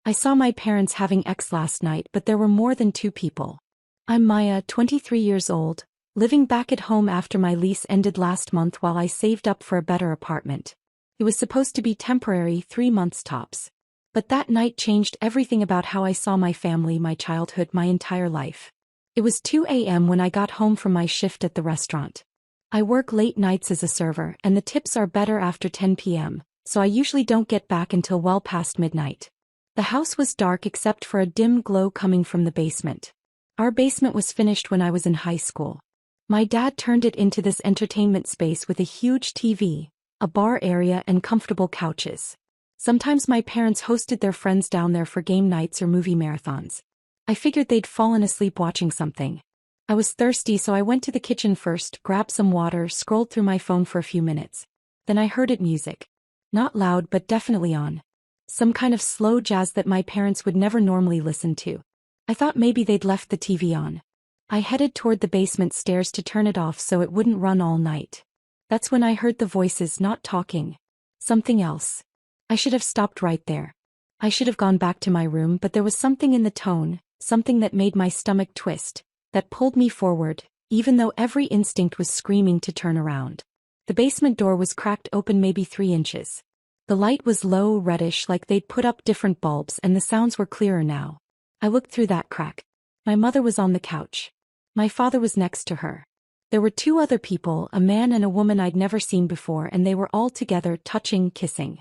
I saw my parents having X last night, but there were more than two people. I'm Maya, 23 years old, living back at home after my lease ended last month while I saved up for a better apartment. It was supposed to be temporary, 3 months tops. But that night changed everything about how I saw my family, my childhood, my entire life. It was 2 a.m. when I got home from my shift at the restaurant. I work late nights as a server, and the tips are better after 10 p.m., so I usually don't get back until well past midnight. The house was dark except for a dim glow coming from the basement. Our basement was finished when I was in high school. My dad turned it into this entertainment space with a huge TV, a bar area, and comfortable couches. Sometimes my parents hosted their friends down there for game nights or movie marathons. I figured they'd fallen asleep watching something. I was thirsty, so I went to the kitchen first, grabbed some water, scrolled through my phone for a few minutes. Then I heard music. Not loud, but definitely on. Some kind of slow jazz that my parents would never normally listen to. I thought maybe they'd left the TV on. I headed toward the basement stairs to turn it off so it wouldn't run all night. That's when I heard the voices, not talking. Something else. I should have stopped right there. I should have gone back to my room, but there was something in the tone, something that made my stomach twist, that pulled me forward, even though every instinct was screaming to turn around. The basement door was cracked open maybe 3 inches. The light was low, reddish, like they'd put up different bulbs, and the sounds were clearer now. I looked through that crack. My mother was on the couch. My father was next to her. There were 2 other people, a man and a woman I'd never seen before, and they were all together, touching, kissing.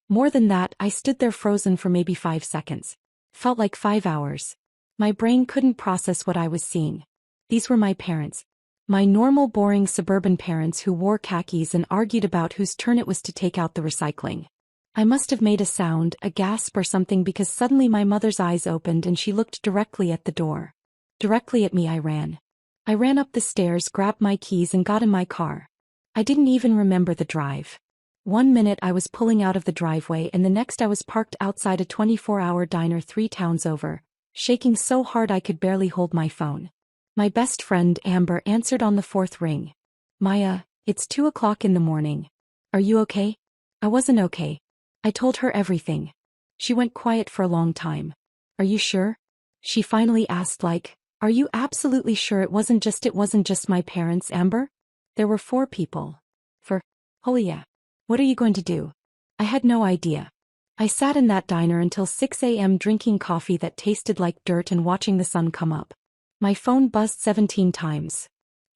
More than that, I stood there frozen for maybe 5 seconds. Felt like 5 hours. My brain couldn't process what I was seeing. These were my parents. My normal, boring suburban parents who wore khakis and argued about whose turn it was to take out the recycling. I must have made a sound, a gasp or something, because suddenly my mother's eyes opened and she looked directly at the door. Directly at me. I ran. I ran up the stairs, grabbed my keys and got in my car. I didn't even remember the drive. 1 minute I was pulling out of the driveway and the next I was parked outside a 24-hour diner 3 towns over, shaking so hard I could barely hold my phone. My best friend, Amber, answered on the 4th ring. Maya, it's 2 o'clock in the morning. Are you okay? I wasn't okay. I told her everything. She went quiet for a long time. Are you sure? She finally asked, like, are you absolutely sure it wasn't just my parents, Amber? There were 4 people. Oh yeah. What are you going to do? I had no idea. I sat in that diner until 6 a.m. drinking coffee that tasted like dirt and watching the sun come up. My phone buzzed 17 times.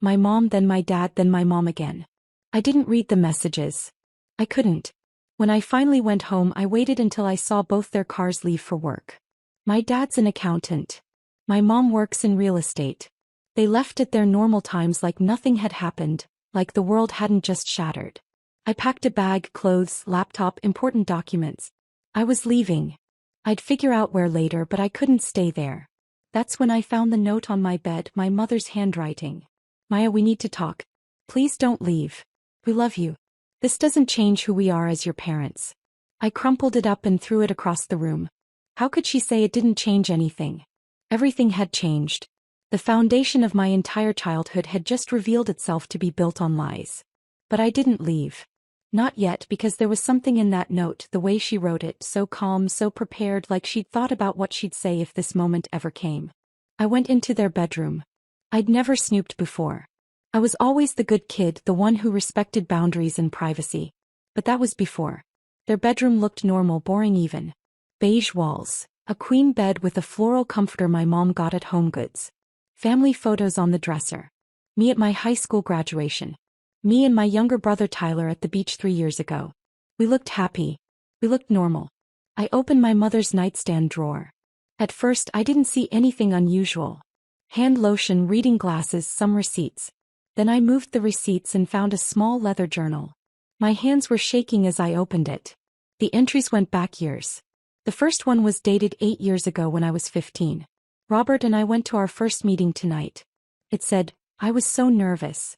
My mom, then my dad, then my mom again. I didn't read the messages. I couldn't. When I finally went home, I waited until I saw both their cars leave for work. My dad's an accountant. My mom works in real estate. They left at their normal times like nothing had happened, like the world hadn't just shattered. I packed a bag, clothes, laptop, important documents. I was leaving. I'd figure out where later, but I couldn't stay there. That's when I found the note on my bed, my mother's handwriting. Maya, we need to talk. Please don't leave. We love you. This doesn't change who we are as your parents. I crumpled it up and threw it across the room. How could she say it didn't change anything? Everything had changed. The foundation of my entire childhood had just revealed itself to be built on lies. But I didn't leave. Not yet, because there was something in that note, the way she wrote it, so calm, so prepared, like she'd thought about what she'd say if this moment ever came. I went into their bedroom. I'd never snooped before. I was always the good kid, the one who respected boundaries and privacy. But that was before. Their bedroom looked normal, boring even. Beige walls, a queen bed with a floral comforter my mom got at HomeGoods. Family photos on the dresser. Me at my high school graduation. Me and my younger brother Tyler at the beach 3 years ago. We looked happy. We looked normal. I opened my mother's nightstand drawer. At first I didn't see anything unusual. Hand lotion, reading glasses, some receipts. Then I moved the receipts and found a small leather journal. My hands were shaking as I opened it. The entries went back years. The first one was dated 8 years ago when I was 15. Robert and I went to our first meeting tonight. It said, I was so nervous.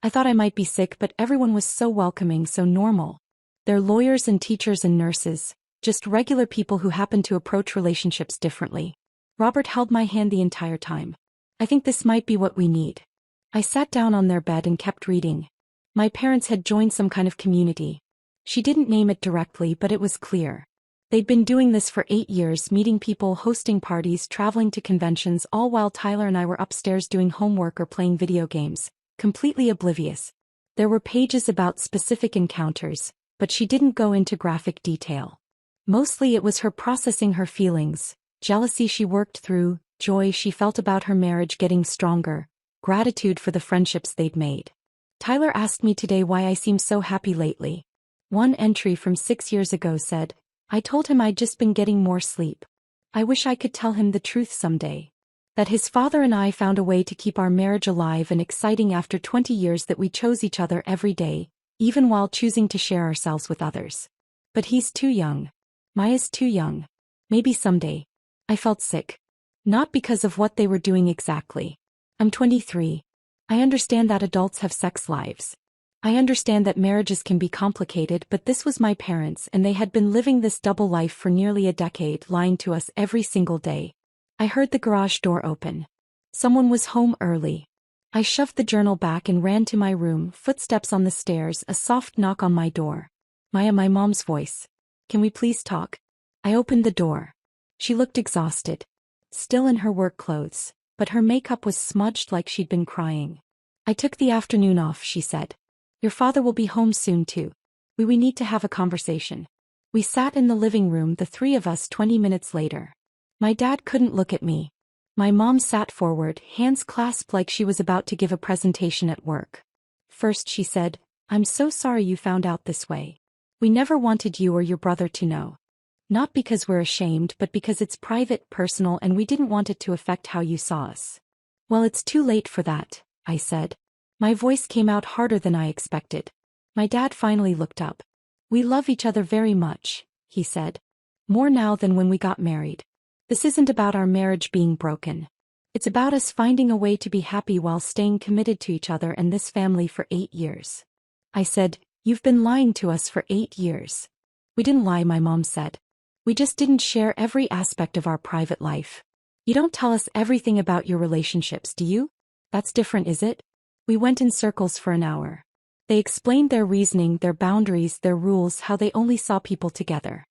I thought I might be sick, but everyone was so welcoming, so normal. They're lawyers and teachers and nurses, just regular people who happen to approach relationships differently. Robert held my hand the entire time. I think this might be what we need. I sat down on their bed and kept reading. My parents had joined some kind of community. She didn't name it directly, but it was clear. They'd been doing this for 8 years, meeting people, hosting parties, traveling to conventions, all while Tyler and I were upstairs doing homework or playing video games, completely oblivious. There were pages about specific encounters, but she didn't go into graphic detail. Mostly it was her processing her feelings, jealousy she worked through, joy she felt about her marriage getting stronger, gratitude for the friendships they'd made. Tyler asked me today why I seem so happy lately. One entry from 6 years ago said, I told him I'd just been getting more sleep. I wish I could tell him the truth someday. That his father and I found a way to keep our marriage alive and exciting after 20 years, that we chose each other every day, even while choosing to share ourselves with others. But he's too young. Maya's too young. Maybe someday. I felt sick. Not because of what they were doing exactly. I'm 23. I understand that adults have sex lives. I understand that marriages can be complicated, but this was my parents and they had been living this double life for nearly a decade, lying to us every single day. I heard the garage door open. Someone was home early. I shoved the journal back and ran to my room, footsteps on the stairs, a soft knock on my door. Maya, my mom's voice. Can we please talk? I opened the door. She looked exhausted. Still in her work clothes, but her makeup was smudged like she'd been crying. I took the afternoon off, she said. Your father will be home soon too. We need to have a conversation. We sat in the living room, the three of us. 20 minutes later. My dad couldn't look at me. My mom sat forward, hands clasped like she was about to give a presentation at work. First she said, I'm so sorry you found out this way. We never wanted you or your brother to know. Not because we're ashamed, but because it's private, personal, and we didn't want it to affect how you saw us. Well, it's too late for that, I said. My voice came out harder than I expected. My dad finally looked up. We love each other very much, he said. More now than when we got married. This isn't about our marriage being broken. It's about us finding a way to be happy while staying committed to each other and this family for 8 years. I said, You've been lying to us for 8 years. We didn't lie, my mom said. We just didn't share every aspect of our private life. You don't tell us everything about your relationships, do you? That's different, is it? We went in circles for an hour. They explained their reasoning, their boundaries, their rules, how they only saw people together.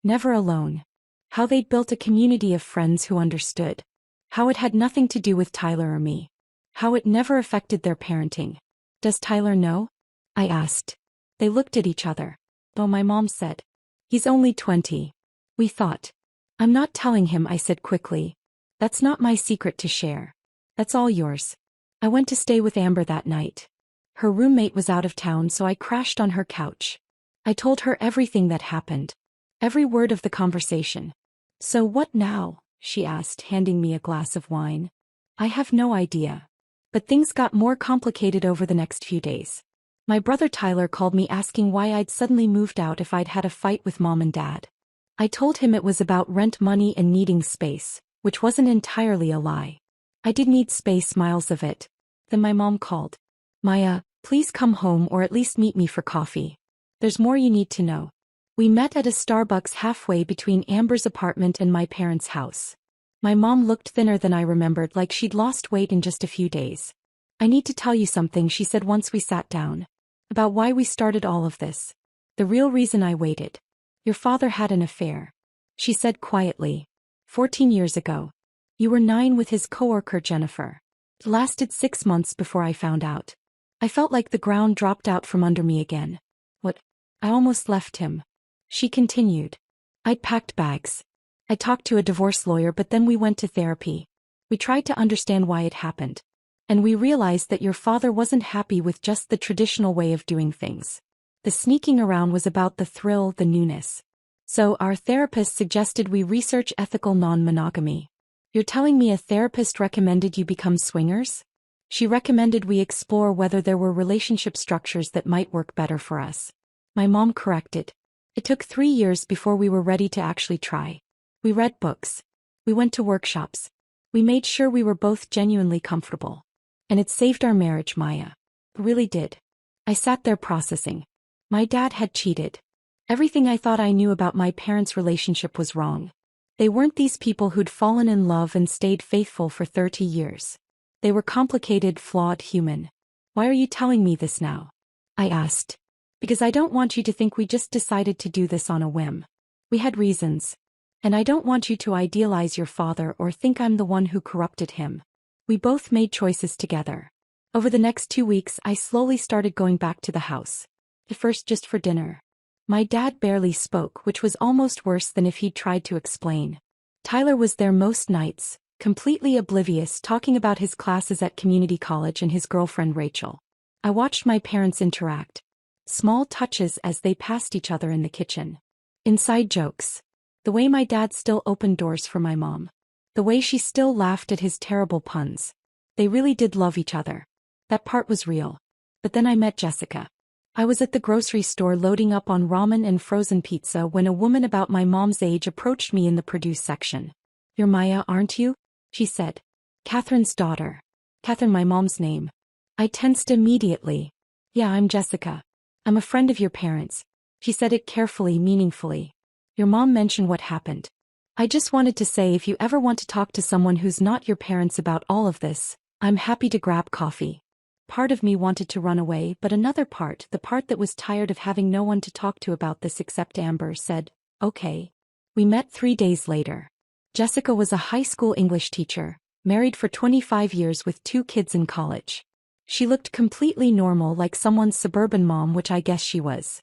Never alone. How they'd built a community of friends who understood. How it had nothing to do with Tyler or me. How it never affected their parenting. Does Tyler know? I asked. They looked at each other. Oh, my mom said. He's only 20. We thought. I'm not telling him, I said quickly. That's not my secret to share. That's all yours. I went to stay with Amber that night. Her roommate was out of town, so I crashed on her couch. I told her everything that happened. Every word of the conversation. So what now? She asked, handing me a glass of wine. I have no idea. But things got more complicated over the next few days. My brother Tyler called me asking why I'd suddenly moved out if I'd had a fight with mom and dad. I told him it was about rent money and needing space, which wasn't entirely a lie. I did need space, miles of it. Then my mom called. Maya, please come home or at least meet me for coffee. There's more you need to know. We met at a Starbucks halfway between Amber's apartment and my parents' house. My mom looked thinner than I remembered, like she'd lost weight in just a few days. I need to tell you something, she said once we sat down. About why we started all of this. The real reason I waited. Your father had an affair. She said quietly. 14 years ago. You were 9 with his coworker Jennifer. It lasted 6 months before I found out. I felt like the ground dropped out from under me again. What? I almost left him. She continued. I'd packed bags. I talked to a divorce lawyer, but then we went to therapy. We tried to understand why it happened. And we realized that your father wasn't happy with just the traditional way of doing things. The sneaking around was about the thrill, the newness. So our therapist suggested we research ethical non-monogamy. You're telling me a therapist recommended you become swingers? She recommended we explore whether there were relationship structures that might work better for us. My mom corrected. It took 3 years before we were ready to actually try. We read books. We went to workshops. We made sure we were both genuinely comfortable. And it saved our marriage, Maya. It really did. I sat there processing. My dad had cheated. Everything I thought I knew about my parents' relationship was wrong. They weren't these people who'd fallen in love and stayed faithful for 30 years. They were complicated, flawed human. Why are you telling me this now? I asked. Because I don't want you to think we just decided to do this on a whim. We had reasons. And I don't want you to idealize your father or think I'm the one who corrupted him. We both made choices together. Over the next 2 weeks, I slowly started going back to the house. At first just for dinner. My dad barely spoke, which was almost worse than if he'd tried to explain. Tyler was there most nights, completely oblivious, talking about his classes at community college and his girlfriend Rachel. I watched my parents interact. Small touches as they passed each other in the kitchen. Inside jokes. The way my dad still opened doors for my mom. The way she still laughed at his terrible puns. They really did love each other. That part was real. But then I met Jessica. I was at the grocery store loading up on ramen and frozen pizza when a woman about my mom's age approached me in the produce section. "You're Maya, aren't you?" she said. "Catherine's daughter." Catherine, my mom's name. I tensed immediately. "Yeah, I'm Jessica. I'm a friend of your parents." She said it carefully, meaningfully. "Your mom mentioned what happened. I just wanted to say if you ever want to talk to someone who's not your parents about all of this, I'm happy to grab coffee." Part of me wanted to run away, but another part, the part that was tired of having no one to talk to about this except Amber, said, "Okay." We met 3 days later. Jessica was a high school English teacher, married for 25 years with 2 kids in college. She looked completely normal, like someone's suburban mom, which I guess she was.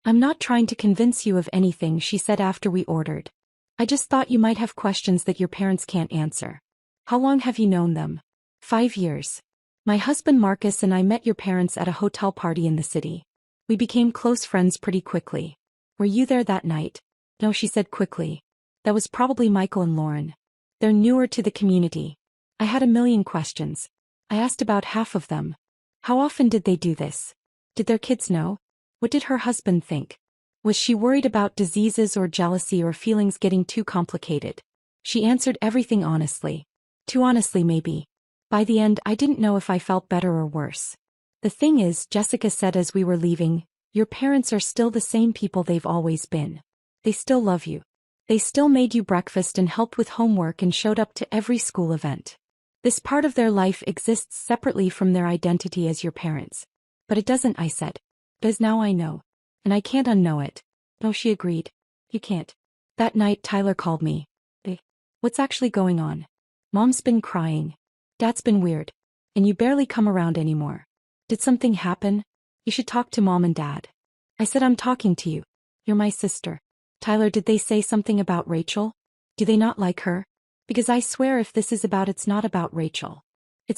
"I'm not trying to convince you of anything," she said after we ordered. "I just thought you might have questions that your parents can't answer." "How long have you known them?" 5 years. "My husband Marcus and I met your parents at a hotel party in the city. We became close friends pretty quickly." "Were you there that night?" "No," she said quickly. "That was probably Michael and Lauren. They're newer to the community." I had a million questions. I asked about half of them. How often did they do this? Did their kids know? What did her husband think? Was she worried about diseases or jealousy or feelings getting too complicated? She answered everything honestly. Too honestly, maybe. By the end, I didn't know if I felt better or worse. "The thing is," Jessica said as we were leaving, "your parents are still the same people they've always been. They still love you. They still made you breakfast and helped with homework and showed up to every school event. This part of their life exists separately from their identity as your parents." "But it doesn't," I said. "Because now I know. And I can't unknow it." "No," she agreed. "You can't." That night Tyler called me. "What's actually going on? Mom's been crying. Dad's been weird. And you barely come around anymore. Did something happen? You should talk to Mom and Dad." I said, "I'm talking to you. You're my sister." "Tyler, did they say something about Rachel? Do they not like her? Because I swear if this is about, it's not about Rachel."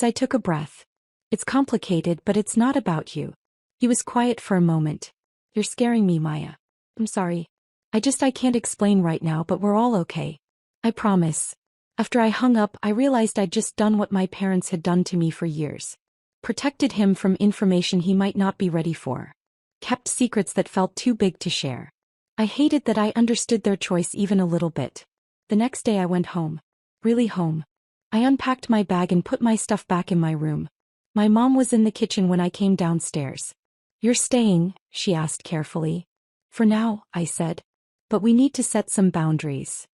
I took a breath. "It's complicated, but it's not about you." He was quiet for a moment. "You're scaring me, Maya." "I'm sorry. I can't explain right now, but we're all okay. I promise." After I hung up, I realized I'd just done what my parents had done to me for years. Protected him from information he might not be ready for. Kept secrets that felt too big to share. I hated that I understood their choice even a little bit. The next day I went home. Really home. I unpacked my bag and put my stuff back in my room. My mom was in the kitchen when I came downstairs. "You're staying?" she asked carefully. "For now," I said. "But we need to set some boundaries."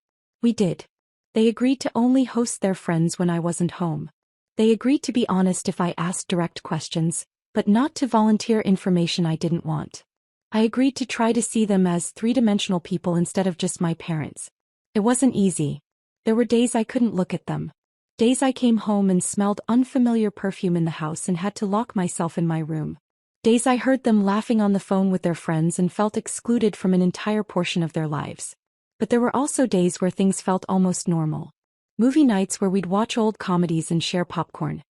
We did. They agreed to only host their friends when I wasn't home. They agreed to be honest if I asked direct questions, but not to volunteer information I didn't want. I agreed to try to see them as three-dimensional people instead of just my parents. It wasn't easy. There were days I couldn't look at them. Days I came home and smelled unfamiliar perfume in the house and had to lock myself in my room. Days I heard them laughing on the phone with their friends and felt excluded from an entire portion of their lives. But there were also days where things felt almost normal. Movie nights where we'd watch old comedies and share popcorn.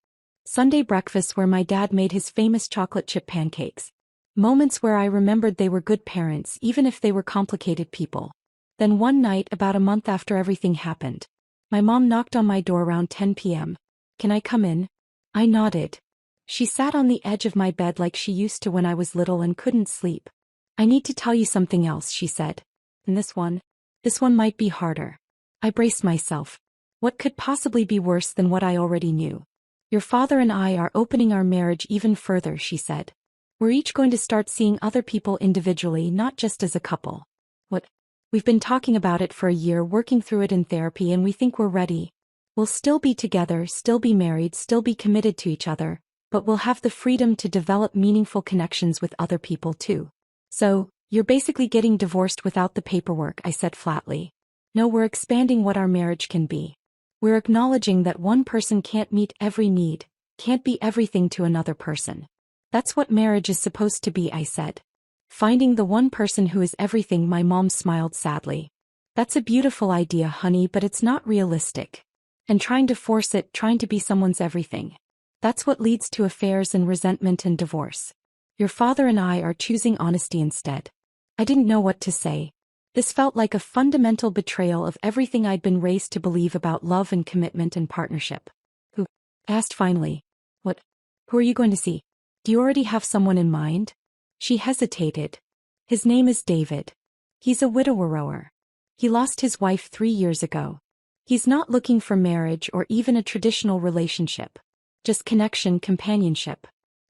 Sunday breakfasts where my dad made his famous chocolate chip pancakes. Moments where I remembered they were good parents even if they were complicated people. Then one night, about a month after everything happened, my mom knocked on my door around 10 p.m. "Can I come in?" I nodded. She sat on the edge of my bed like she used to when I was little and couldn't sleep. "I need to tell you something else," she said. "And this one might be harder." I braced myself. What could possibly be worse than what I already knew? "Your father and I are opening our marriage even further," she said. "We're each going to start seeing other people individually, not just as a couple." "What?" "We've been talking about it for a year, working through it in therapy, and we think we're ready. We'll still be together, still be married, still be committed to each other, but we'll have the freedom to develop meaningful connections with other people too. So, You're basically getting divorced without the paperwork, I said flatly. No, we're expanding what our marriage can be. We're acknowledging that one person can't meet every need, can't be everything to another person. That's what marriage is supposed to be, I said. Finding the one person who is everything, my mom smiled sadly. That's a beautiful idea, honey, but it's not realistic. And trying to force it, trying to be someone's everything. That's what leads to affairs and resentment and divorce. Your father and I are choosing honesty instead. I didn't know what to say. This felt like a fundamental betrayal of everything I'd been raised to believe about love and commitment and partnership. Who? Asked finally. What? Who are you going to see? Do you already have someone in mind? She hesitated. His name is David. He's a widower. He lost his wife 3 years ago. He's not looking for marriage or even a traditional relationship. Just connection, companionship.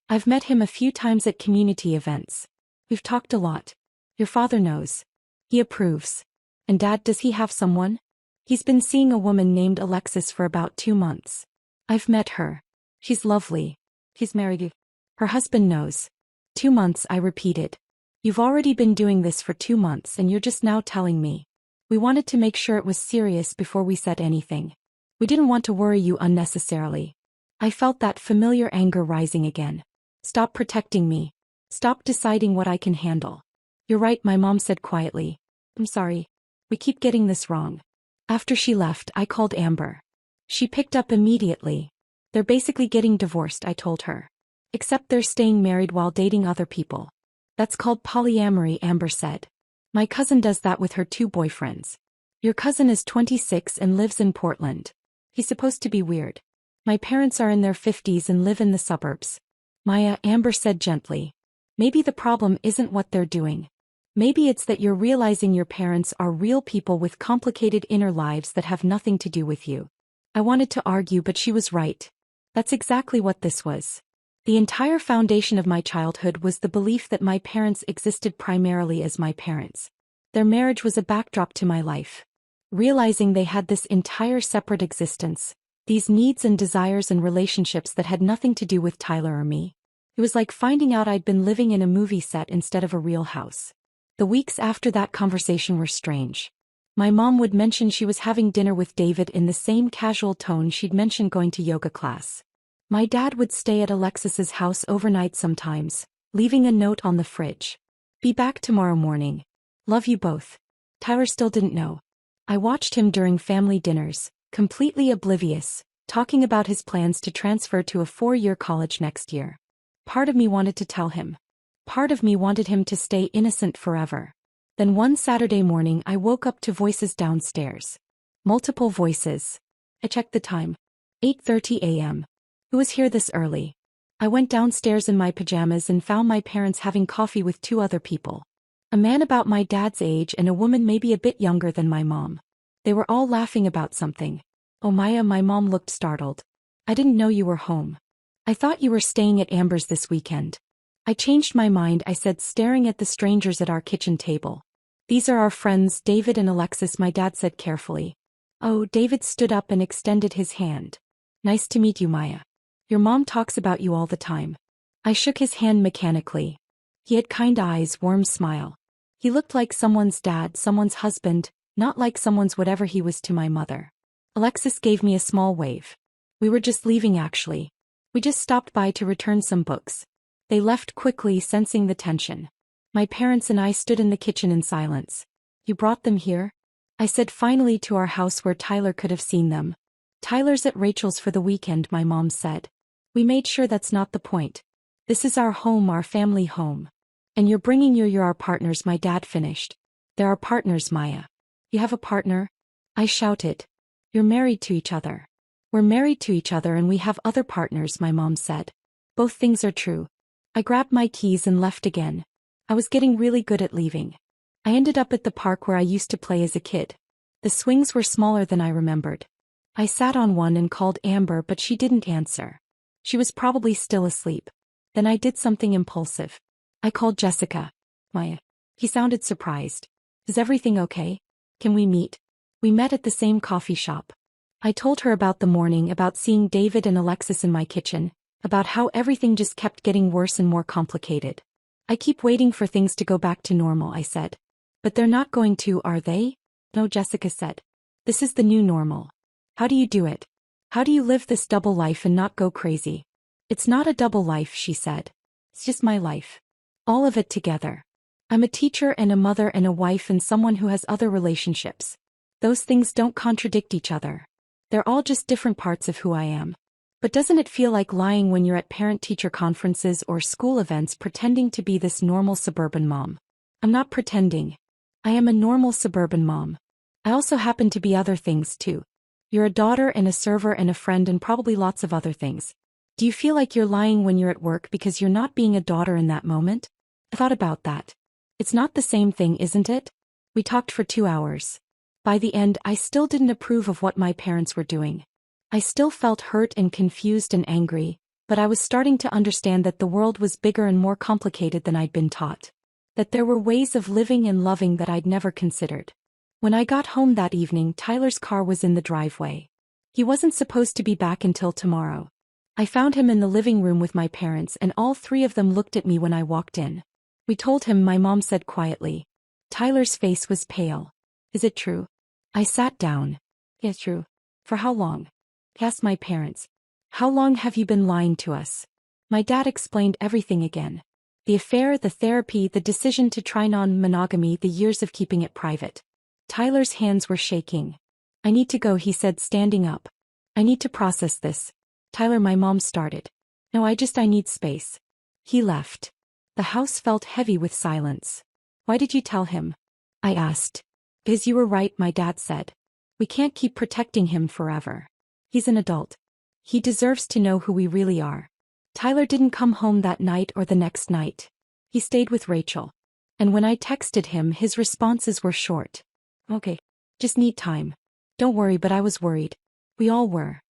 I've met him a few times at community events. We've talked a lot. Your father knows. He approves. And Dad, does he have someone? He's been seeing a woman named Alexis for about 2 months. I've met her. She's lovely. He's married. Her husband knows. 2 months, I repeated. You've already been doing this for 2 months and you're just now telling me. We wanted to make sure it was serious before we said anything. We didn't want to worry you unnecessarily. I felt that familiar anger rising again. Stop protecting me. Stop deciding what I can handle. You're right, my mom said quietly. I'm sorry. We keep getting this wrong. After she left, I called Amber. She picked up immediately. They're basically getting divorced, I told her. Except they're staying married while dating other people. That's called polyamory, Amber said. My cousin does that with her 2 boyfriends. Your cousin is 26 and lives in Portland. He's supposed to be weird. My parents are in their 50s and live in the suburbs. Maya, Amber said gently. Maybe the problem isn't what they're doing. Maybe it's that you're realizing your parents are real people with complicated inner lives that have nothing to do with you. I wanted to argue, but she was right. That's exactly what this was. The entire foundation of my childhood was the belief that my parents existed primarily as my parents. Their marriage was a backdrop to my life. Realizing they had this entire separate existence, these needs and desires and relationships that had nothing to do with Tyler or me. It was like finding out I'd been living in a movie set instead of a real house. The weeks after that conversation were strange. My mom would mention she was having dinner with David in the same casual tone she'd mentioned going to yoga class. My dad would stay at Alexis's house overnight sometimes, leaving a note on the fridge. Be back tomorrow morning. Love you both. Tyler still didn't know. I watched him during family dinners, completely oblivious, talking about his plans to transfer to a 4-year college next year. Part of me wanted to tell him. Part of me wanted him to stay innocent forever. Then one Saturday morning I woke up to voices downstairs. Multiple voices. I checked the time. 8:30 a.m. Who was here this early? I went downstairs in my pajamas and found my parents having coffee with 2 other people. A man about my dad's age and a woman maybe a bit younger than my mom. They were all laughing about something. Oh Maya, my mom looked startled. I didn't know you were home. I thought you were staying at Amber's this weekend. I changed my mind, I said, staring at the strangers at our kitchen table. These are our friends, David and Alexis, my dad said carefully. Oh, David stood up and extended his hand. Nice to meet you, Maya. Your mom talks about you all the time. I shook his hand mechanically. He had kind eyes, warm smile. He looked like someone's dad, someone's husband, not like someone's whatever he was to my mother. Alexis gave me a small wave. We were just leaving actually. We just stopped by to return some books. They left quickly, sensing the tension. My parents and I stood in the kitchen in silence. You brought them here? I said finally, to our house where Tyler could have seen them. Tyler's at Rachel's for the weekend, my mom said. We made sure that's not the point. This is our home, our family home. And you're bringing you're our partners, my dad finished. They're our partners, Maya. You have a partner? I shouted. You're married to each other. We're married to each other and we have other partners, my mom said. Both things are true. I grabbed my keys and left again. I was getting really good at leaving. I ended up at the park where I used to play as a kid. The swings were smaller than I remembered. I sat on one and called Amber, but she didn't answer. She was probably still asleep. Then I did something impulsive. I called Jessica. Maya. He sounded surprised. Is everything okay? Can we meet? We met at the same coffee shop. I told her about the morning, about seeing David and Alexis in my kitchen, about how everything just kept getting worse and more complicated. I keep waiting for things to go back to normal, I said. But they're not going to, are they? No, Jessica said. This is the new normal. How do you do it? How do you live this double life and not go crazy? It's not a double life, she said. It's just my life. All of it together. I'm a teacher and a mother and a wife and someone who has other relationships. Those things don't contradict each other. They're all just different parts of who I am. But doesn't it feel like lying when you're at parent-teacher conferences or school events pretending to be this normal suburban mom? I'm not pretending. I am a normal suburban mom. I also happen to be other things too. You're a daughter and a server and a friend and probably lots of other things. Do you feel like you're lying when you're at work because you're not being a daughter in that moment? I thought about that. It's not the same thing, isn't it? We talked for 2 hours. By the end, I still didn't approve of what my parents were doing. I still felt hurt and confused and angry, but I was starting to understand that the world was bigger and more complicated than I'd been taught. That there were ways of living and loving that I'd never considered. When I got home that evening, Tyler's car was in the driveway. He wasn't supposed to be back until tomorrow. I found him in the living room with my parents and all three of them looked at me when I walked in. We told him, my mom said quietly. Tyler's face was pale. Is it true? I sat down. It's true. For how long? I asked my parents. How long have you been lying to us? My dad explained everything again. The affair, the therapy, the decision to try non-monogamy, the years of keeping it private. Tyler's hands were shaking. I need to go, he said, standing up. I need to process this. Tyler, my mom started. No, I need space. He left. The house felt heavy with silence. Why did you tell him? I asked. Because you were right, my dad said. We can't keep protecting him forever. He's an adult. He deserves to know who we really are. Tyler didn't come home that night or the next night. He stayed with Rachel. And when I texted him, his responses were short. Okay. Just need time. Don't worry, but I was worried. We all were.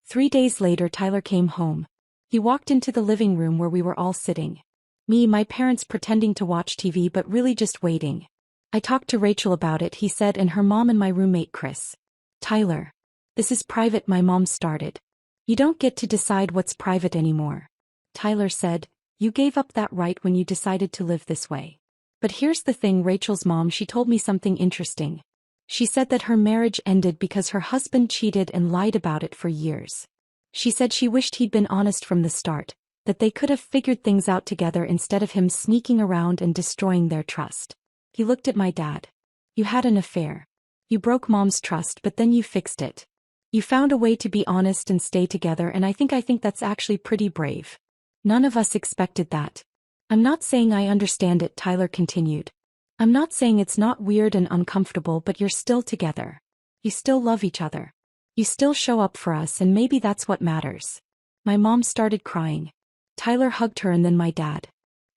3 days later, Tyler came home. He walked into the living room where we were all sitting. Me, my parents pretending to watch TV but really just waiting. I talked to Rachel about it, he said, and her mom and my roommate Chris. Tyler. This is private, my mom started. You don't get to decide what's private anymore. Tyler said, you gave up that right when you decided to live this way. But here's the thing, Rachel's mom, she told me something interesting. She said that her marriage ended because her husband cheated and lied about it for years. She said she wished he'd been honest from the start, that they could have figured things out together instead of him sneaking around and destroying their trust. He looked at my dad. You had an affair. You broke mom's trust, but then you fixed it. You found a way to be honest and stay together, and I think that's actually pretty brave. None of us expected that. I'm not saying I understand it, Tyler continued. I'm not saying it's not weird and uncomfortable, but you're still together. You still love each other. You still show up for us, and maybe that's what matters. My mom started crying. Tyler hugged her and then my dad.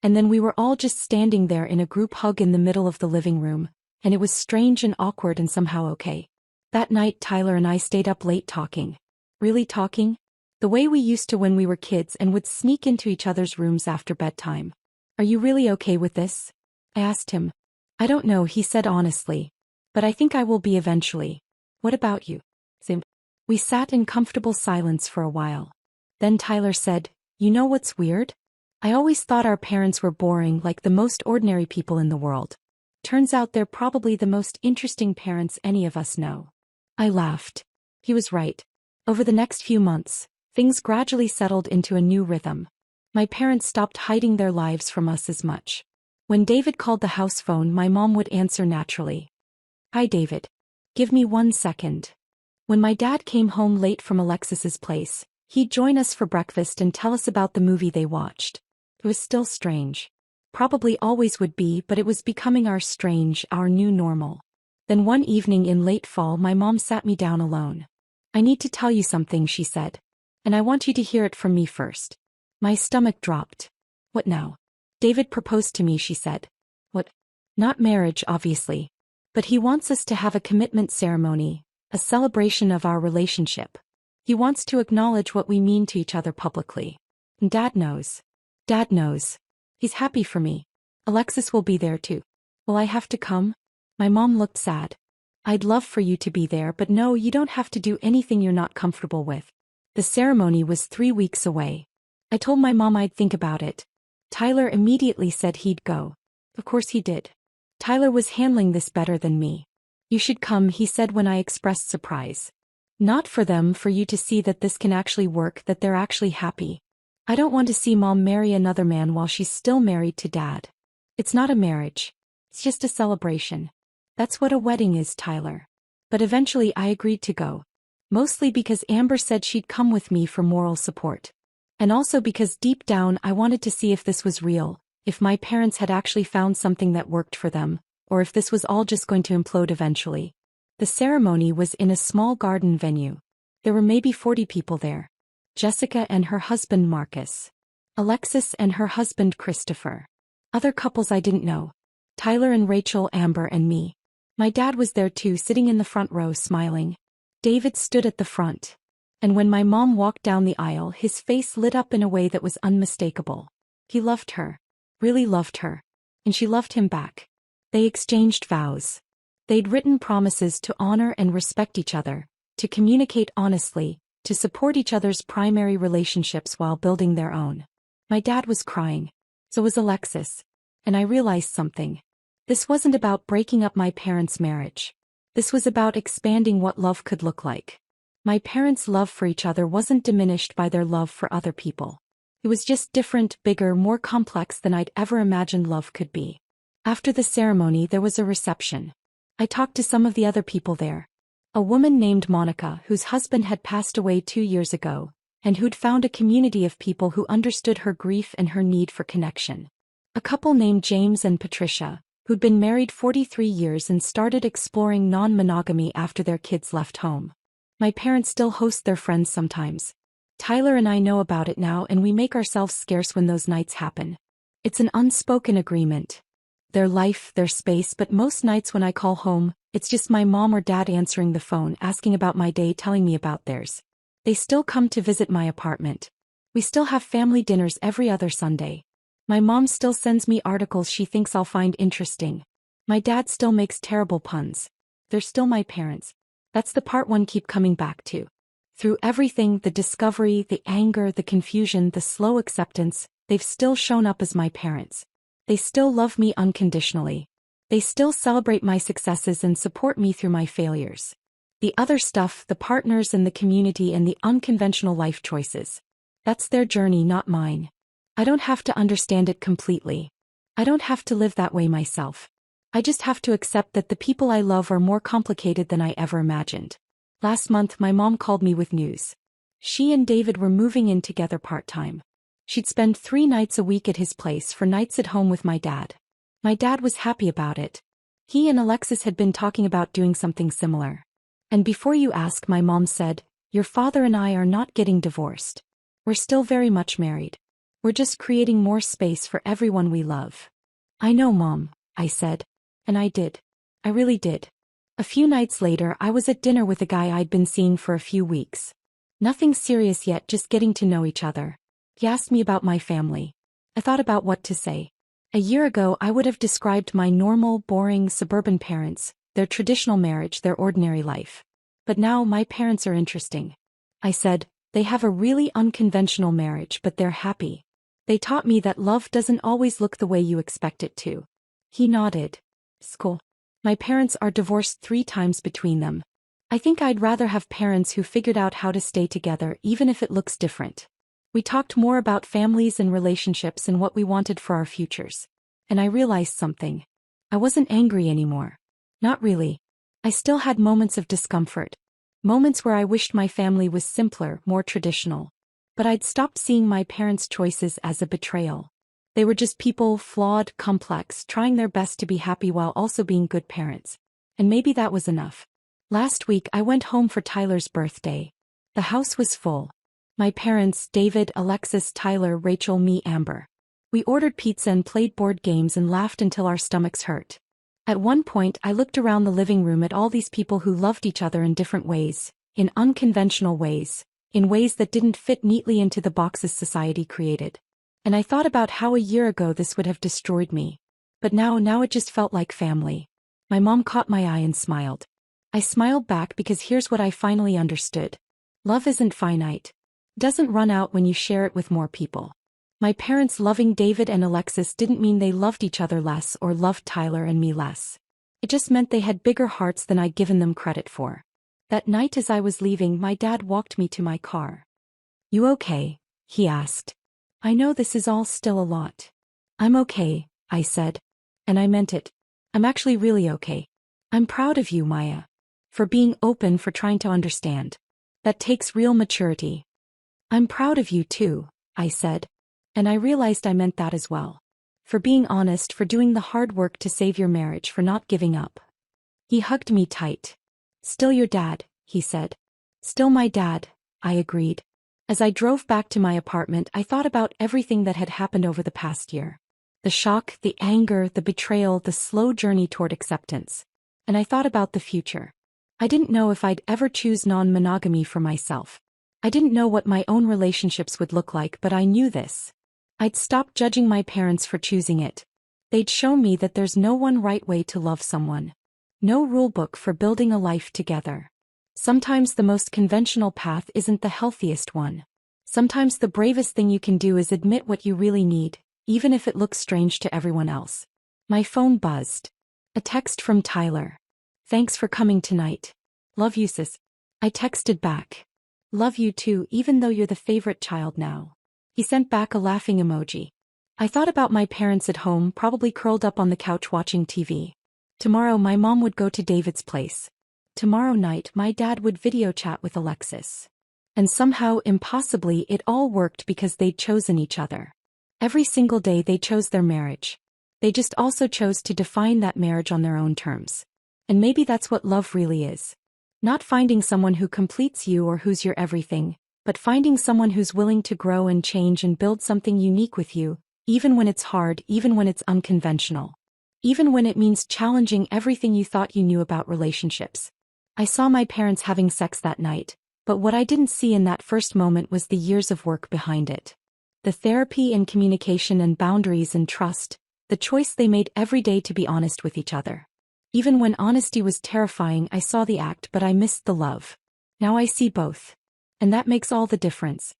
And then we were all just standing there in a group hug in the middle of the living room, and it was strange and awkward and somehow okay. That night Tyler and I stayed up late talking. Really talking? The way we used to when we were kids and would sneak into each other's rooms after bedtime. Are you really okay with this? I asked him. I don't know, he said honestly. But I think I will be eventually. What about you? Same. We sat in comfortable silence for a while. Then Tyler said, you know what's weird? I always thought our parents were boring, like the most ordinary people in the world. Turns out they're probably the most interesting parents any of us know. I laughed. He was right. Over the next few months, things gradually settled into a new rhythm. My parents stopped hiding their lives from us as much. When David called the house phone, my mom would answer naturally. Hi, David. Give me 1 second. When my dad came home late from Alexis's place, he'd join us for breakfast and tell us about the movie they watched. It was still strange. Probably always would be, but it was becoming our new normal. Then one evening in late fall, my mom sat me down alone. I need to tell you something, she said. And I want you to hear it from me first. My stomach dropped. What now? David proposed to me, she said. What? Not marriage, obviously. But he wants us to have a commitment ceremony, a celebration of our relationship. He wants to acknowledge what we mean to each other publicly. And Dad knows. Dad knows. He's happy for me. Alexis will be there too. Will I have to come? My mom looked sad. I'd love for you to be there, but no, you don't have to do anything you're not comfortable with. The ceremony was 3 weeks away. I told my mom I'd think about it. Tyler immediately said he'd go. Of course he did. Tyler was handling this better than me. You should come, he said when I expressed surprise. Not for them, for you to see that this can actually work, that they're actually happy. I don't want to see mom marry another man while she's still married to dad. It's not a marriage. It's just a celebration. That's what a wedding is, Tyler. But eventually I agreed to go. Mostly because Amber said she'd come with me for moral support. And also because deep down I wanted to see if this was real, if my parents had actually found something that worked for them, or if this was all just going to implode eventually. The ceremony was in a small garden venue. There were maybe 40 people there. Jessica and her husband Marcus. Alexis and her husband Christopher. Other couples I didn't know. Tyler and Rachel, Amber and me. My dad was there too, sitting in the front row smiling. David stood at the front. And when my mom walked down the aisle, his face lit up in a way that was unmistakable. He loved her. Really loved her. And she loved him back. They exchanged vows. They'd written promises to honor and respect each other, to communicate honestly, to support each other's primary relationships while building their own. My dad was crying. So was Alexis. And I realized something. This wasn't about breaking up my parents' marriage. This was about expanding what love could look like. My parents' love for each other wasn't diminished by their love for other people. It was just different, bigger, more complex than I'd ever imagined love could be. After the ceremony, there was a reception. I talked to some of the other people there. A woman named Monica, whose husband had passed away 2 years ago, and who'd found a community of people who understood her grief and her need for connection. A couple named James and Patricia, who'd been married 43 years and started exploring non-monogamy after their kids left home. My parents still host their friends sometimes. Tyler and I know about it now, and we make ourselves scarce when those nights happen. It's an unspoken agreement. Their life, their space, but most nights when I call home, it's just my mom or dad answering the phone, asking about my day, telling me about theirs. They still come to visit my apartment. We still have family dinners every other Sunday. My mom still sends me articles she thinks I'll find interesting. My dad still makes terrible puns. They're still my parents. That's the part one keep coming back to. Through everything, the discovery, the anger, the confusion, the slow acceptance, they've still shown up as my parents. They still love me unconditionally. They still celebrate my successes and support me through my failures. The other stuff, the partners and the community and the unconventional life choices. That's their journey, not mine. I don't have to understand it completely. I don't have to live that way myself. I just have to accept that the people I love are more complicated than I ever imagined. Last month my mom called me with news. She and David were moving in together part-time. She'd spend 3 nights a week at his place for nights at home with my dad. My dad was happy about it. He and Alexis had been talking about doing something similar. And before you ask, my mom said, "Your father and I are not getting divorced. We're still very much married. We're just creating more space for everyone we love." "I know, Mom," I said. And I did. I really did. A few nights later, I was at dinner with a guy I'd been seeing for a few weeks. Nothing serious yet, just getting to know each other. He asked me about my family. I thought about what to say. A year ago, I would have described my normal, boring, suburban parents, their traditional marriage, their ordinary life. But now, my parents are interesting. I said, they have a really unconventional marriage, but they're happy. They taught me that love doesn't always look the way you expect it to. He nodded. Cool. My parents are divorced 3 times between them. I think I'd rather have parents who figured out how to stay together even if it looks different. We talked more about families and relationships and what we wanted for our futures. And I realized something. I wasn't angry anymore. Not really. I still had moments of discomfort. Moments where I wished my family was simpler, more traditional. But I'd stopped seeing my parents' choices as a betrayal. They were just people, flawed, complex, trying their best to be happy while also being good parents. And maybe that was enough. Last week I went home for Tyler's birthday. The house was full. My parents, David, Alexis, Tyler, Rachel, me, Amber. We ordered pizza and played board games and laughed until our stomachs hurt. At one point I looked around the living room at all these people who loved each other in different ways, in unconventional ways, in ways that didn't fit neatly into the boxes society created. And I thought about how a year ago this would have destroyed me. But now it just felt like family. My mom caught my eye and smiled. I smiled back because here's what I finally understood. Love isn't finite. It doesn't run out when you share it with more people. My parents loving David and Alexis didn't mean they loved each other less or loved Tyler and me less. It just meant they had bigger hearts than I'd given them credit for. That night as I was leaving, my dad walked me to my car. "You okay?" he asked. "I know this is all still a lot." "I'm okay," I said. And I meant it. I'm actually really okay. I'm proud of you, Maya. For being open, for trying to understand. That takes real maturity. "I'm proud of you too," I said. And I realized I meant that as well. For being honest, for doing the hard work to save your marriage, for not giving up. He hugged me tight. "Still your dad," he said. "Still my dad," I agreed. As I drove back to my apartment, I thought about everything that had happened over the past year. The shock, the anger, the betrayal, the slow journey toward acceptance. And I thought about the future. I didn't know if I'd ever choose non-monogamy for myself. I didn't know what my own relationships would look like, but I knew this. I'd stop judging my parents for choosing it. They'd show me that there's no one right way to love someone. No rulebook for building a life together. Sometimes the most conventional path isn't the healthiest one. Sometimes the bravest thing you can do is admit what you really need, even if it looks strange to everyone else. My phone buzzed. A text from Tyler. "Thanks for coming tonight. Love you, sis." I texted back. "Love you too, even though you're the favorite child now." He sent back a laughing emoji. I thought about my parents at home, probably curled up on the couch watching TV. Tomorrow my mom would go to David's place. Tomorrow night my dad would video chat with Alexis. And somehow, impossibly, it all worked because they'd chosen each other. Every single day they chose their marriage. They just also chose to define that marriage on their own terms. And maybe that's what love really is. Not finding someone who completes you or who's your everything, but finding someone who's willing to grow and change and build something unique with you, even when it's hard, even when it's unconventional. Even when it means challenging everything you thought you knew about relationships. I saw my parents having sex that night, but what I didn't see in that first moment was the years of work behind it. The therapy and communication and boundaries and trust, the choice they made every day to be honest with each other. Even when honesty was terrifying, I saw the act, but I missed the love. Now I see both. And that makes all the difference.